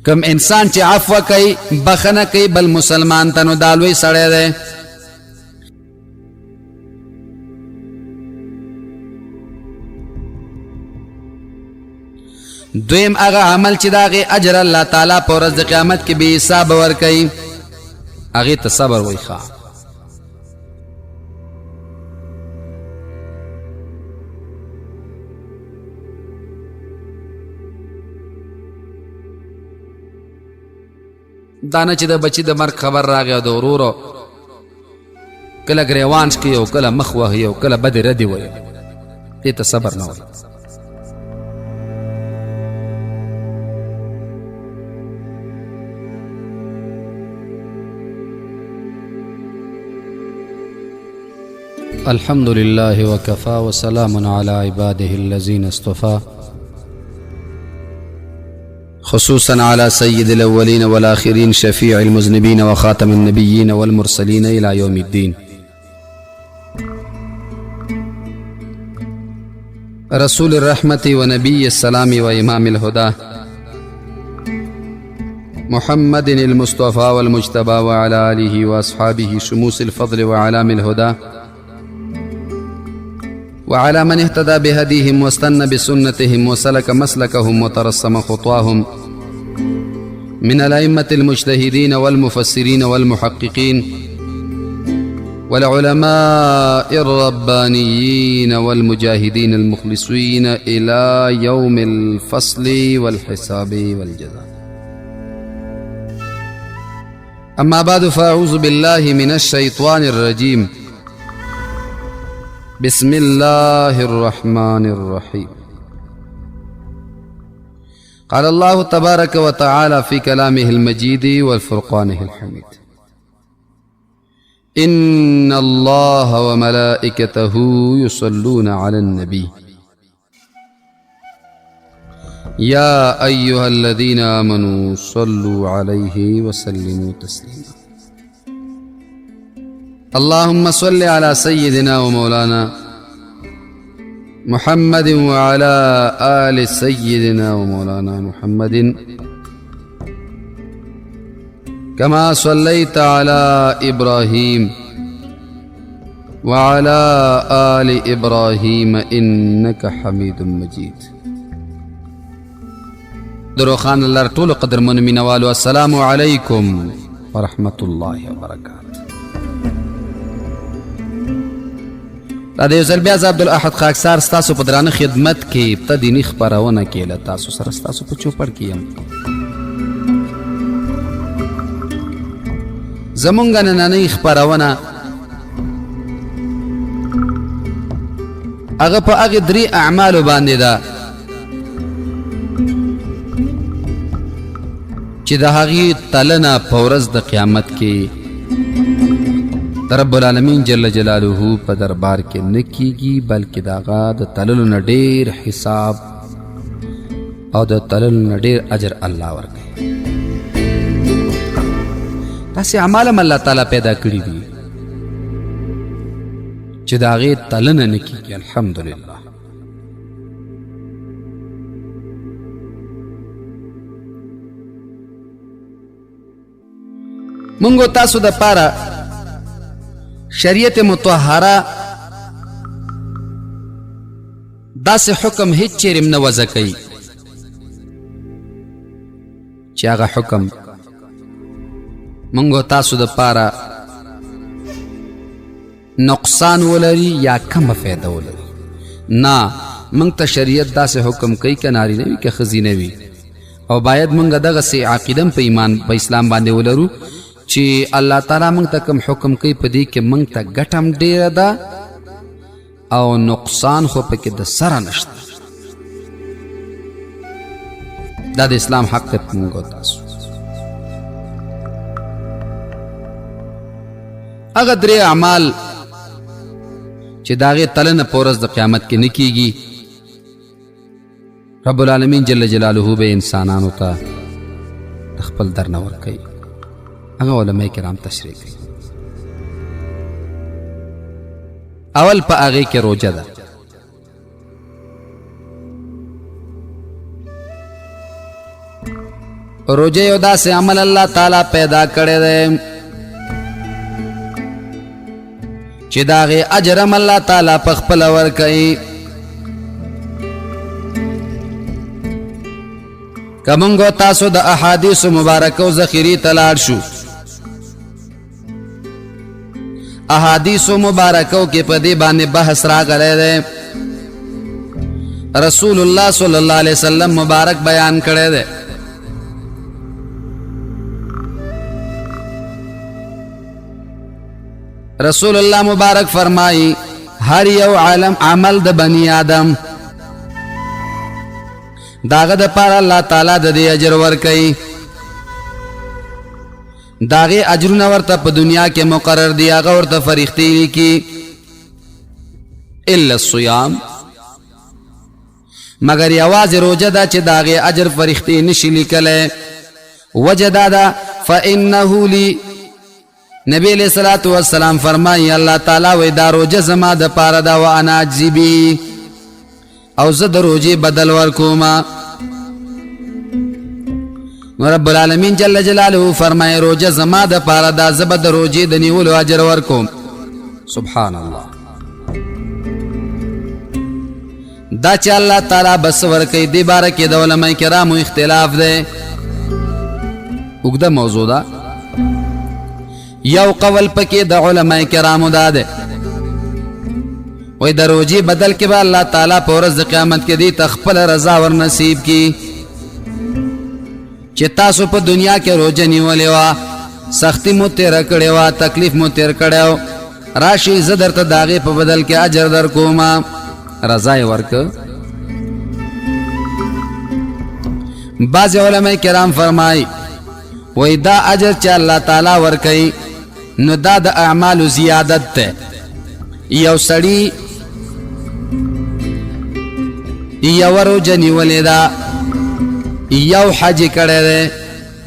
کم انسان چې عفو کوي بخنه کوي بل مسلمان ته نو دا لوی سړی دی. دویم هغه عمل چې د هغې اجر الله تعالی په ورځ د قیامت کې بې حسابه ورکوي، هغې ته صبر وایي. ښه دا نه چې د بچي د مرګ خبر راغی او د ورورو کله ګریوانش کوي او کله مخ وهي او کله بدې ردې وایي، دې ته صبر نه وایي. الحمد لله وكفى وسلام على عباده الذين اصطفى، خصوصا على سيد الأولين والآخرين شفيع المذنبين وخاتم النبيين والمرسلين إلى يوم الدين. رسول الرحمة ونبي السلام وإمام الهدى محمد المصطفى والمجتبى وعلى آله وأصحابه شموس الفضل وعلام الهدى وعلى من اهتدى بهديهم واستنى بسنتهم وسلك مسلكهم وترسم خطواهم من الأئمة المجتهدين والمفسرين والمحققين والعلماء الربانيين والمجاهدين المخلصين إلى يوم الفصل والحساب والجزاء. أما بعد، فأعوذ بالله من الشيطان الرجيم. بسم الله الرحمن الرحيم. قال الله تبارك وتعالى في كلامه المجيد والفرقانه الحميد: إن الله وملائكته يصلون على النبي يا أيها الذين آمنوا صلوا عليه وسلموا تسليما. اللهم صل على سيدنا ومولانا محمد وعلى آل سيدنا ومولانا محمد كما صليت على إبراهيم وعلى آل إبراهيم إنك حميد مجيد. دروخان الله طول قدر من منوالو. السلام عليكم ورحمة الله وبركاته. دا د یو ځل بیا زه عبدالاحد خاکسار ستاسو په درانه خدمت کې په دیني خپرونه کې له تاسو سره ستاسو په چوپړ کې یم. زمونږ نننۍ خپرونه هغه په هغې درې اعمالو باندې ده چې د هغې تلنه په ورځ د قیامت کې رب العالمین جل جلاله په دربار کې نه کیږي، بلکې د هغه د تللو نه ډېر حساب او د تللو نه ډېر اجر الله ورکوي. داسې اعمال هم الله تعالی پیدا کړي دي چې د هغې تلنه نه کیږي. الحمدلله. مونږ تاسو د پاره شریعت مطهره داسې حکم هیڅ چیرې نه وضع کوي چې هغه حکم مونږ تاسو د پاره نقصان ولري یا کمه فایده ولري. نه، مونږ ته شریعت داسې حکم کوي که نارینه وي که ښځینه وي، او باید مونږ دغسې عقیده په ایمان په اسلام باندې ولرو چې الله تعالی مونږ ته کوم حکم کوي په دې کې مونږ ته ګټه هم ډېره ده او نقصان خو پکې د سره نشته. دا د اسلام حق دی په مونږ او تاسو. هغه درې اعمال چې د هغې تلنه په ورځ د قیامت کې نه کیږي، رب العالمین جل جلاله به انسانانو ته د خپل در نه ورکوي. هغه علماء کرام تشریح کوي. اول په هغې کې روژه ده. روجه یو داسې عمل الله تعالی پیدا کړی دی چې د هغې اجر هم الله تعالی په خپله ورکوي. که موږ او تاسو د احادیثو مبارکو ذخیرې ته لاړ شو، احادیثو مبارکو کې په دې باندې بحث راغلی دی. رسول الله صلی الله علیه وسلم مبارک بیان کړی دی. رسول الله مبارک فرمائی هر یو عمل د بنی آدم داغه د پاره الله تعالی د دې اجر ورکړي. داغه اجرونه ورته په دنیا کې مقرر دي، هغه ورته فرښتې لیکي الا الصيام، مگر یوازې روزه ده چې داغه اجر فرښتې نشي لیکلی. وجه دا ده فانه لی، نبی علیہ الصلوۃ والسلام فرمایي الله تعالی وی دا روزه زما د پاره دا وانا اجزی بی، او زه د روزې بدل ورکوم. رب العالمین جل جلاله فرمایي روزه زما د پاره دا زه به د روزې د نیولو اجر ورکوم. سبحان الله. دا چې الله تعالی بس ورکوي دې باره کې د علماء کرامو اختلاف دی. اوږده موضوع ده. یو قول پکې د علماء کرامو دا ده وای د روزې بدل کې به الله تعالی په ورځ د قیامت کې دې ته خپل رضا ور نصیب کی چې تاسو په دنیا کې روزه نیولې وه، سختی مو تېره کړې وه، تکلیف مو تېر کړی و، راشي زه درته د هغې په بدل کې اجر در کوم. رضا یې ورکه. بعض علماء کرام فرمایي وای دا اجر چې الله تعالی ورکوي نو دا د اعمالو زیادت ته. یو سړی یو روزه نیولې ده، یو حج کړی دی،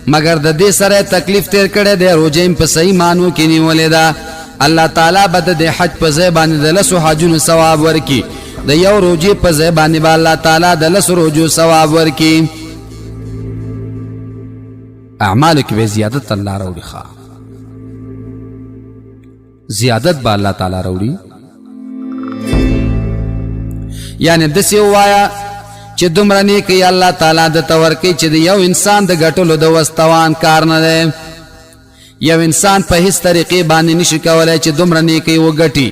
مگر د دې سره تکلیف تیر کړی دی، روزه یې په صحیح معنو کې نیولې ده، الله تعالی به د حج په ځای باندې د 10 حجونو ثواب ورکړي. د یو روزې په ځای باندې به الله تعالی د 10 روزو ثواب ورکړي. اعمالو کې به زیادت الله راوړي. زیادت به الله تعالی راوړي. یعنی داسې ووایه چې دومره نیکي الله تعالی درته ورکوي چې د یو انسان د ګټلو د وستوان کار نه دی. یو انسان په هیڅ طریقې باندې نشي کولی چې دومره نیکي وګټي،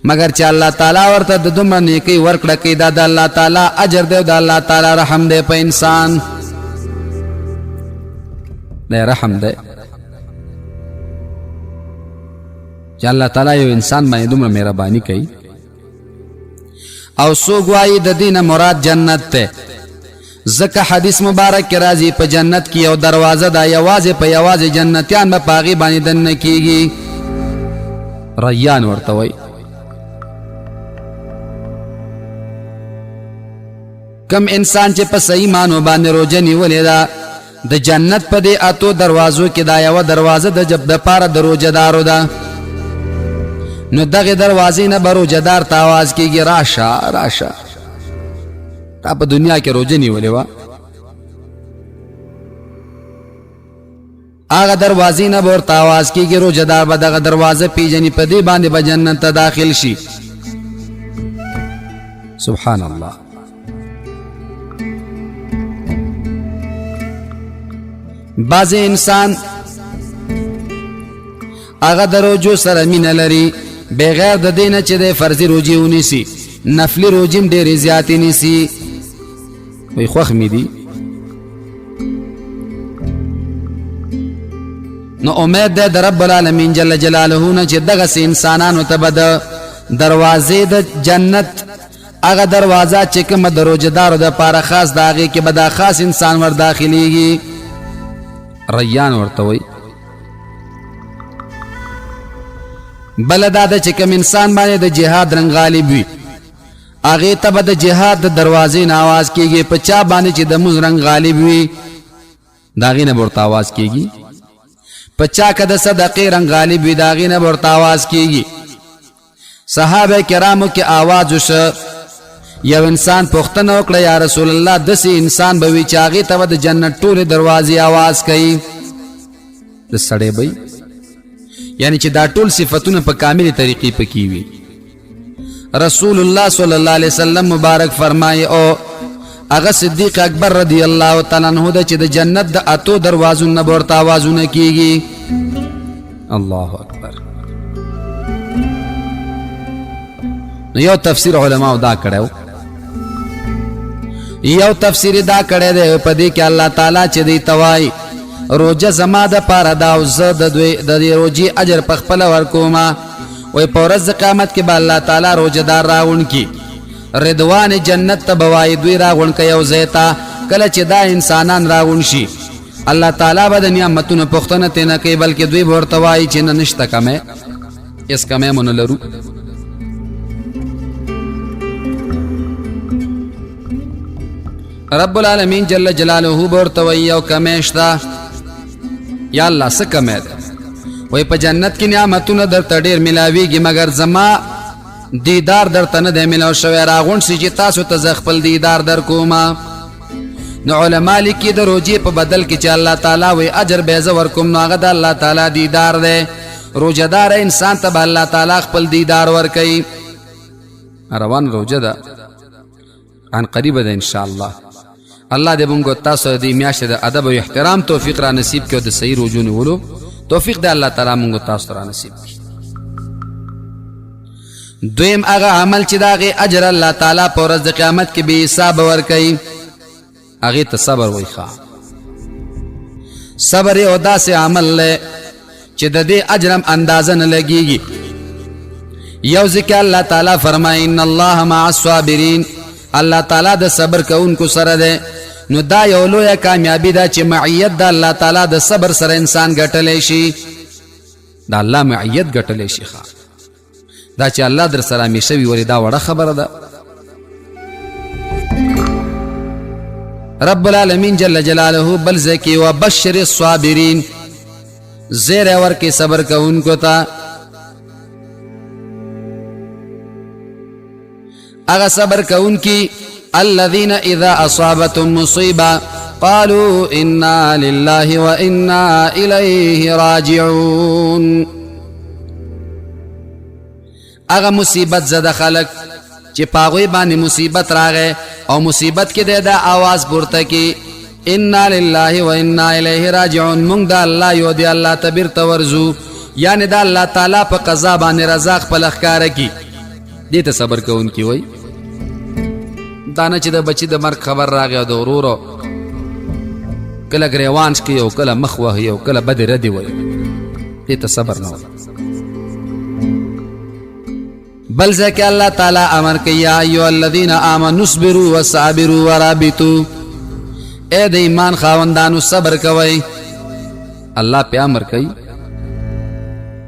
مگر چې الله تعالی ورته د دومره نیکي ورکړه کوي. دا د الله تعالی اجر دی او د الله تعالی رحم دی په انسان. دا رحم دی چې الله تعالی یو انسان باندې دومره مهرباني کوي. او څوک وایي د دې نه مراد جنت ته، ځکه حدیث مبارک کې راځي په جنت کې یو دروازه ده، یوازې په یوازې جنتیان به په هغې باندې دننه کېږي. ریان ورته وایي. کم انسان چې په صحیح معنو باندې روزه نیولې ده، د جنت په دې اتو دروازو کې دا یوه دروازه د جب د پاره د روزهدارو ده. نو دغه دروازې نه به روزهدار ته آواز کېږي راشه راشه، تا په دنیا کې روزه نیولې وه. هغه دروازې نه به ورته آواز کېږي، روزهدار به دغه دروازه پیژني، په دې باندې به جنت ته داخل شي. سبحان الله. بعض انسان هغه د روزو سره مینه لري، بغیر د دې نه چې د فرضي روزې ونیسي، نفلي روزې هم ډېرې زیاتې نیسي. وایي خوښ مې دي. نو امید ده د رب العالمین جل جلاله نه چې دغسې انسانانو ته به د دروازې د جنت هغه دروازه چې کومه د روزهدارو دپاره خاص د هغې کې به دا خاص انسان ور داخلیږي. ریان ورته وایي. بله دا ده چې کوم انسان باندې د جهاد رنګ غالب وي، هغې ته به د جهاد د دروازې نه آواز کېږي. په چا باندې چې د مونځ رنګ غالب وي د هغې نه به ورته آواز کېږي. په چا که د صدقې رنګ غالب وي د هغې نه به ورته آواز کېږي. صحابه کرامو کې آواز وشه یو انسان پوښتنه وکړه یا رسول الله داسې انسان به وي چې هغې ته به د جنت ټولې دروازې آواز کوي د سړی به یعنی چې دا ټول صفتونه په کاملې طریقې پکې وي رسول الله صلی الله علیه وسلم مبارک فرمایي او هغه صدیق اکبر رضی الله تعالی عنہ ده چې د جنت د اتو دروازو نه به ورته آوازونه کېږي الله اکبر نو یو تفسیر علماء دا کړو یو تفسیر دا کړی دی په دې کې الله تعالی چې دی توای روزه زما د پاره دا او زه د دې روزي اجر په خپل ورکوما وای په ورځ د قیامت کې به الله تعالی روزدار راغون کی رضوان جنت ته بوای دوی راغون کی یو زیتا کله چې دا انسانان راغون شي الله تعالی به د نعمتونو پوښتنه تنه کوي بلکې دوی ورته وای چې نه نشته کمه اس کمه مون لرو رب العالمین جل جلاله ورته وای یو کمهشتا یا الله څه کمه ده وای په جنت کې نعمتونه درته ډېر ملاویږي مگر زما دیدار درته نه دی ملاو شوی راغونډ سي چې تاسو ته زه خپل دیدار در کومه نو علما لیکي د روزې په بدل کې چې الله تعالی وای اجر به زه ورکوم نو هغه د الله تعالی دیدار دی روزهدار انسان ته به الله تعالی خپل دیدار ورکوي روان روزه ده عن قریب ده ان شاء الله الله دې موږ تاسو دې میاشت د ادب او احترام توفیق را نصیب کړي او د صحیح روزو نیولو توفیق دې الله تعالی موږ تاسو را نصیب کړي دویم هغه عمل چې داغه اجر الله تعالی په ورځ د قیامت کې به حساب ورکړي هغه ته صبر وایي ښا صبر یو داسې عمل له چې د دې اجرم اندازه نه لګيږي یو ځکه الله تعالی فرمایي ان الله مع الصابرین الله تعالی د صبر کوونکو سره ده نو دا یو لویه کامیابی ده چې معیت د الله تعالی د صبر سره انسان ګټلی شي د الله معیت ګټلی شي ښا دا چې الله در سره همیشه وي ولې دا وړه خبره ده رب العالمین جل جلاله بل ځکه وبشر الصابرین زیر ورکې صبر کوونکو ته هغه صبر کوونکي الذين اذا اصابتهم مصيبه قالوا انا لله وانا اليه راجعون هغه مصیبت زده خلق چې پاغوی باندې مصیبت راغې او مصیبت کې د आवाज پورته کی انا لله وانا الیه راجعون مونږ د الله یو دی الله تبر تورزو یعنی د الله تعالی په قضا باندې رضا خپل ښکار کی دې ته صبر کوونکی وای دانه چې د بچی د مرګ خبر راغی او د ورورو کله گریوانش کی او کله مخ وهي او کله بد ردی وای دې ته صبر نه بل ځکه الله تعالی امر کوي یا ایو الذین آمنوا اصبروا وصابروا ورابطوا اے د ایمان خاوندانو صبر کوي الله په امر کوي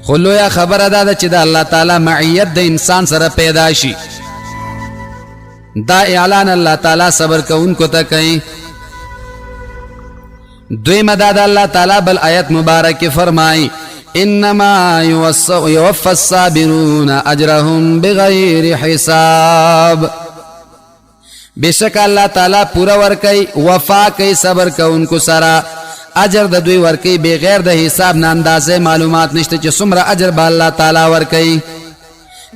خو لویا خبره ده چې د الله تعالی معیت د انسان سره پیدا شي دا اعلان الله تعالی صبر کوونکو ته کوي دوی مدد الله تعالی بل آیت مبارک فرمای انما يوفى الصابرون اجرهم بغیر حساب بشک الله تعالی پورا ورکي وفا کوي صبر کوونکو سره اجر د دوی ورکي بغیر د حساب نه اندازې معلومات نشته چې څومره اجر به الله تعالی ورکي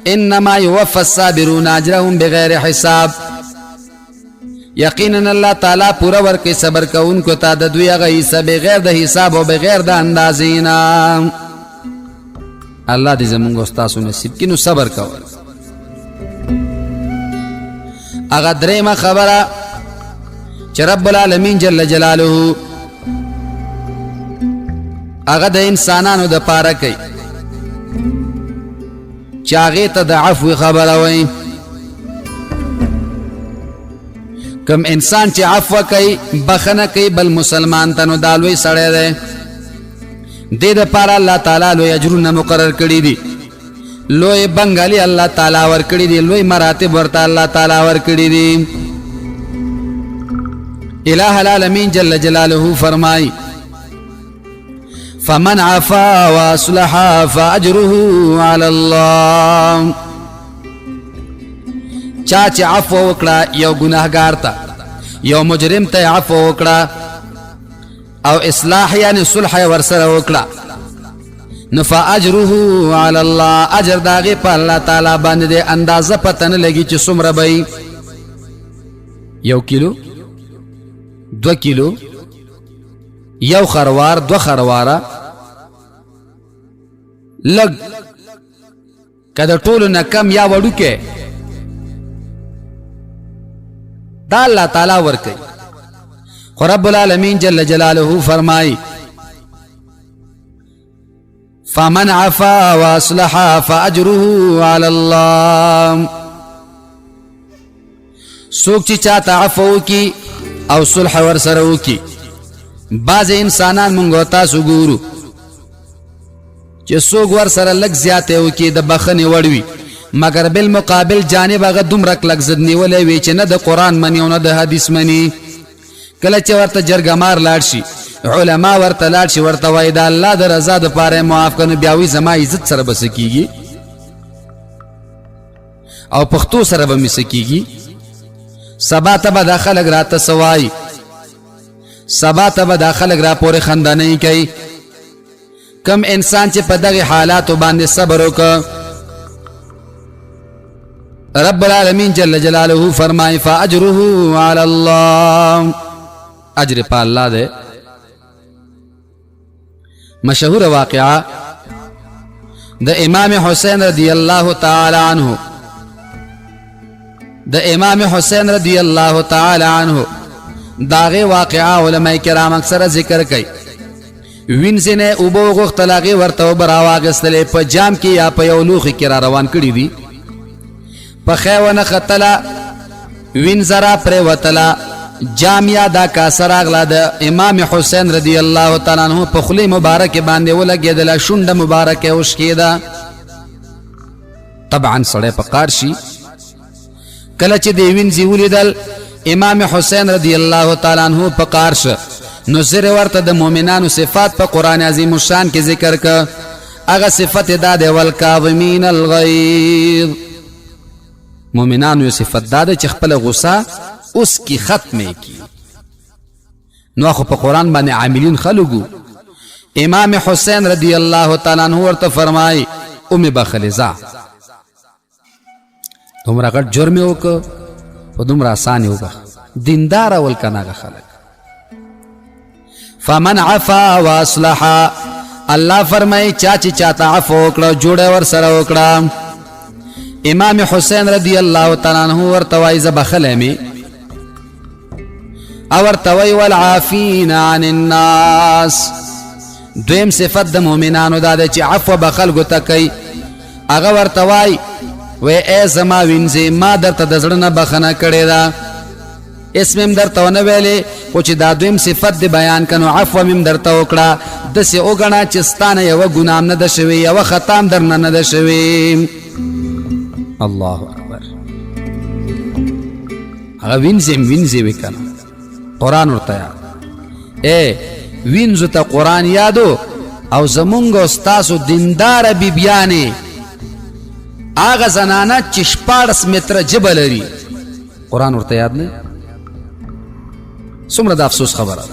انما يوفى الصابرون اجرهم بغیر حساب یقینا الله تعالی پورا ورکي صبر کوونکو ته د دوی هغه حساب بغیر د حساب او بغیر د اندازې نه الله دې زموږ استاد نصیب کړي نو صبر کوو اغه درېمه خبره چې رب العالمین جل جلاله اغه د انسانانو د پاره کوي چې هغه ته د عفو خبره وایي کم انسان چې عفو کوي بخنه کوي بل مسلمان ته نو دالوي سړی دی دې د پاره الله تعالی لوی اجرونه مقرر کړی دي لوی بنگالی الله تعالی ور کړی دي لوی مراتب ورته الله تعالی ور کړی دي الہ العالمین جل جلاله فرمای فمن عفا واصلح فاجره على الله چا چې عفو وکړه یو ګناهګار ته یو مجرم ته عفو وکړه او اصلاح یعنی صلح ورسره وکړه نو فاجره علی الله اجر داغه په الله تعالی باندې دې اندازه پته نه لګي چې څومره به 1 کیلو 2 کیلو یو خروار 2 خرواره لګ کله ټول نه کم یا وړو کې دا الله تعالی ورکي خو رب العالمین جل جلاله فرمای فمن عفا واصلح فاجره على الله سوک چې چاته عفو کی او صلح ورسره وکي بعض انسانان مونږ تاسو ګورو چې څوک ورسره لږ زیاته وکي د بخنه وړوي مگر بالمقابل جانب هغه دومره کلک زد نیولې وي چې نه د قران منی او نه د حدیث منی کله چې ورته جرګمار لاړ شي علما ورته لاړ شي ورته وای دا الله د رضا د پاره معاف کنه بیا وی زما عزت سره بس کیږي او پښتو سره به مس کیږي سبا ته به داخله راته سوای سبا ته به داخله را پورې خندانې کوي کم انسان چې په دغه حالات باندې صبر وکړي رب العالمین جل جلاله فرمای فاجره علی الله اجر پا الله دے مشهور واقعہ د امام حسین رضی اللہ تعالی عنہ د امام حسین رضی اللہ تعالی عنہ داغه واقعہ علماء کرام اکثر ذکر کوي وینځنه او بو غختلاغه ورته براواغستلې په جام کې یا په یو لوخي کې را روان کړی دي په خیونه خطلا وینځرا پر وتلا جامیا دا کا سراغلا د امام حسین رضی الله تعالی عنہ په خلی مبارک باندې ولګیدل شونډه مبارکه اوش کېدا طبعا سړی په قارشي کله چې دی وینځي ولیدل امام حسین رضی الله تعالی عنہ په قارش نو زره ورته د مؤمنانو صفات په قران عظیم الشان کې ذکر ک هغه صفت دا د والکاظمین الغیظ مؤمنانو یو صفت دا چې خپل غصه اوس کی ختمه کی نو خو په قران باندې عاملین خلقو امام حسین رضی الله تعالی عنہ ورته فرمای ام بخلزا تمرا غټ جرم وک په دومره آسان وک دیندار ول کنا خلق فمن عفا واصلح الله فرمای چاچی چاته عفو وکړه جوړه ور سره وکړه امام حسین رضی الله تعالی عنہ ورته وای ز بخلمی اور توي والعافين عن الناس دویم صفت د مؤمنانو دا چې عفو بخلق تکي هغه ورته وای و اے زما وینځي ما درته د زړه بخنه کړې دا اسمم درته ونه ویلې او چې دا دویم صفت د بیان کنو عفو مم درته وکړه د سه اوګنا چې ستانه یو ګنام نه د شوی یو ختم درنه نه د شوی الله اکبر هغه وینځي وکنه قرآن ورته اے وینځو ته قرآن یادو او زمونږ استاسو دیندار بیبیانې هغه زنانه چې 14 متره جبه لري قرآن ورته یاد نه څومره د افسوس خبره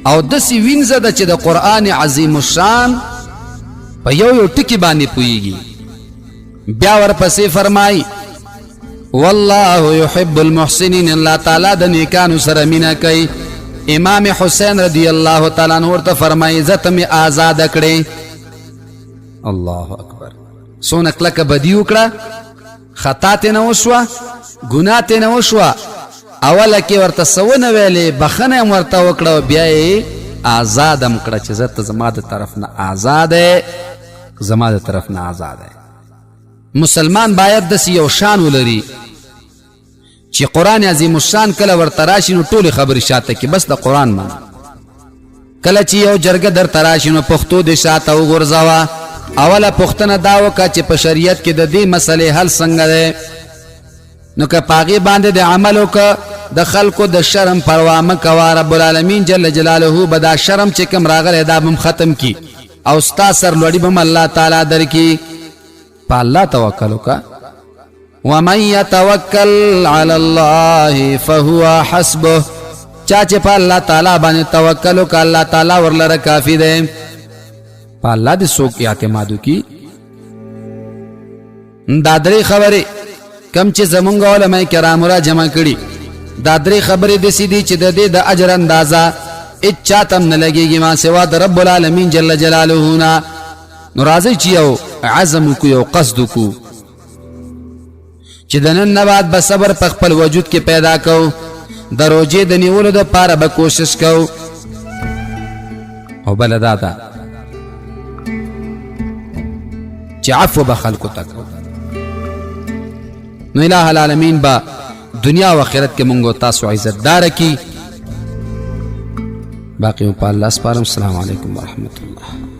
او داسې وینځه ده چې د قرآن عظیم الشان په یو ټکي باندې پوهیږي بیا ورپسې فرمای والله يحب المحسنين الله تعالی د نیکانو سره مینا کوي امام حسین رضی الله تعالی عنہ ورته فرمایي زته می آزاد کړي الله اکبر سونه کلک بدی وکړه خطا ته نه وشوه ګناه ته نه وشوه اوله کې ورته سونه ویلې بخنه ورته وکړه بیا یې آزادم کړه چې زته زما د طرف نه آزاد زما د طرف نه آزاد مسلمان باید د یو شان ولري چې قران عظیم الشان کله ورته راشي نو ټول خبري شاته کې بس د قران مان کله چې یو جرګه در تراشي نو پښتو د شاته وګرځاوه اوله پښتنه دا وکړه چې په شریعت کې د دې مسلې حل څنګه ده نو که پاغي باندې د عمل وکړه د خلکو د شرم پروا مکوا رب العالمین جل جلاله بدا شرم چې کوم راغله دا بم ختم کی او ستا سر لوړی بم الله تعالی درکې په الله توکل وکړه ومن يتوکل علی الله فهو حسبه چا چې په الله تعالی باندې توکل وکړ الله تعالی ورلره کافی دی په الله دې څوک اعتماد وکړي دا درې خبرې کم چې زمونږ علماء کرام را جمع کړي دا درې خبرې د سیدی چې د دې د اجر اندازه اچا تم نه لګيږي ما سوا د رب العالمین جل جلاله نا ناراضي چې یو عزم کو یو قصد کو چې د نن نه بعد به صبر په خپل وجود کې پیدا کو د روزې د نیولو د پاره به کوشش کو او بل دادا چې عفو به خلکو تک نو الہ العالمین با دنیا و آخرت کې مونږ تاسو عزت دار کی باقی په الله سپارم. السلام علیکم ورحمت الله.